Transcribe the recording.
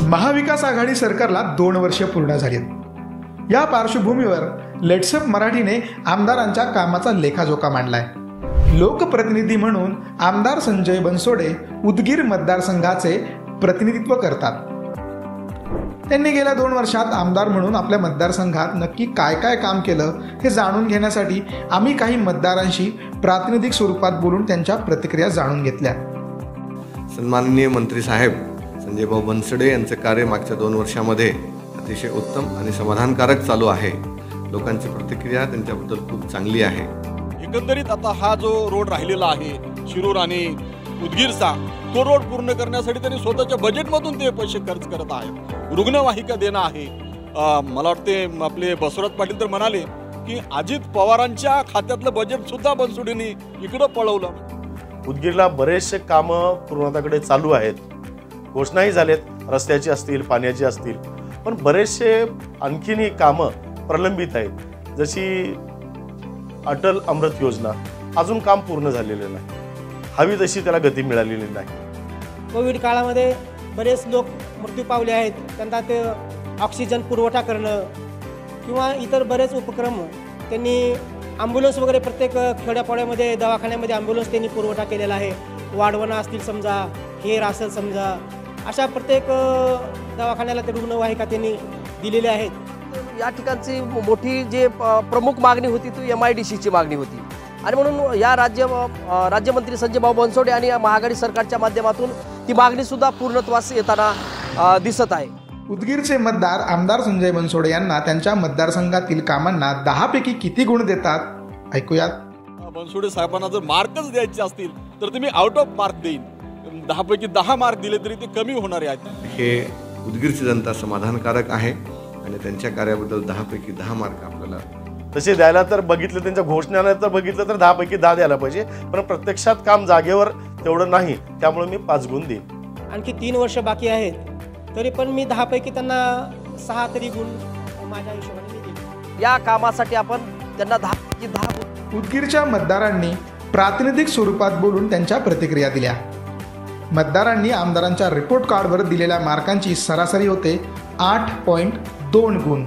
महाविकास आघाडी सरकारला 2 वर्ष पूर्ण झालीत। या पार्श्वभूमीवर लेट्सअप मराठीने आमदारांच्या कामाचा लेखाजोखा मांडलाय। लोकप्रतिनिधी म्हणून आमदार संजय बनसोडे उदगीर मतदारसंघाचे प्रतिनिधित्व करतात। त्यांनी गेल्या 2 वर्षात आमदार म्हणून आपल्या मतदारसंघात नक्की काय काय काम केलं हे जाणून घेण्यासाठी आम्ही काही मतदारांशी प्रातिनिधिक स्वरूपात बोलून त्यांच्या प्रतिक्रिया जाणून घेतल्या। सन्माननीय मंत्री साहेब संजय भाऊ बनसोडे यांचे कार्य मागच्या 2 वर्षामध्ये अतिशय उत्तम आणि समाधानकारक चालू आहे। लोकांची प्रतिक्रिया त्यांच्याबद्दल खूप चांगली आहे। एकंदरीत आता हा जो रोड राहिलेला आहे शिरूर आणि उदगीरचा, तो रोड पूर्ण करण्यासाठी त्यांनी स्वतःच्या बजेटमधून ते पैसे खर्च करत आहेत। रुग्णवाहिका देणं आहे। मला वाटते आपले बसवराज पाटील तर म्हणाले की अजित पवारांच्या खात्यातलं बजेट सुद्धा बनसोडेंनी इकडं पळवलं। उदगीरला बरेचसे कामं पूर्णताकडे चालू आहेत, घोषणाही झालेत, रस्त्याची असतील, पाण्याची असतील, पण बरेचसे आणखीनही कामं प्रलंबित आहेत। जशी अटल अमृत योजना अजून काम पूर्ण झालेलं नाही, हवी तशी त्याला गती मिळालेली नाही। कोविड काळामध्ये बरेच लोक मृत्यू पावले आहेत, त्यांना ते ऑक्सिजन पुरवठा करणं किंवा इतर बरेच उपक्रम त्यांनी ॲम्ब्युलन्स वगैरे प्रत्येक खेड्यापाड्यामध्ये दवाखान्यामध्ये ॲम्ब्युलन्स त्यांनी पुरवठा केलेला आहे। वाढवणं असतील समजा, हेर असेल समजा, अशा प्रत्येक दवाखान्याला ते रुग्णवाहिका त्यांनी दिलेल्या आहेत। या ठिकाणची मोठी जे प्रमुख मागणी होती ती MIDCची मागणी होती आणि म्हणून या राज्यमंत्री संजय भाऊ बनसोडे आणि महाआघाडी सरकारच्या माध्यमातून ती मागणी सुद्धा पूर्णत्वास येताना दिसत आहे। उदगीरचे मतदार आमदार संजय बनसोडे यांना त्यांच्या मतदारसंघातील कामांना 10 पैकी किती गुण देतात, ऐकूयात। बनसोडे साहेबांना जर मार्कच द्यायचे असतील तर तुम्ही आउट ऑफ मार्क देईन, 10 पैकी 10 मार्क दिले तरी ते कमी होणारे आहेत। हे उदगीरची जनता समाधानकारक आहे आणि त्यांच्या कार्याबद्दल 10 पैकी 10 मार्क आपल्याला तसे द्यायला तर बघितलं, त्यांच्या घोषणाने तर बघितलं तर 10 पैकी 10 द्यायला पाहिजे, पण प्रत्यक्षात काम जागेवर तेवढं नाही, त्यामुळे मी 5 गुण देईन। आणखी 3 वर्ष बाकी आहेत, तरी पण मी 10 पैकी त्यांना 6 तरी गुण माझ्या हिशोबाने देईन। या कामासाठी आपण त्यांना 10 पैकी 10 गुण। उदगीरच्या मतदारांनी प्रातिनिधिक स्वरूपात बोलून त्यांच्या प्रतिक्रिया दिल्या। मतदारांनी आमदारांच्या रिपोर्ट कार्डवर दिलेल्या मार्कांची सरासरी होते 8.2 गुण।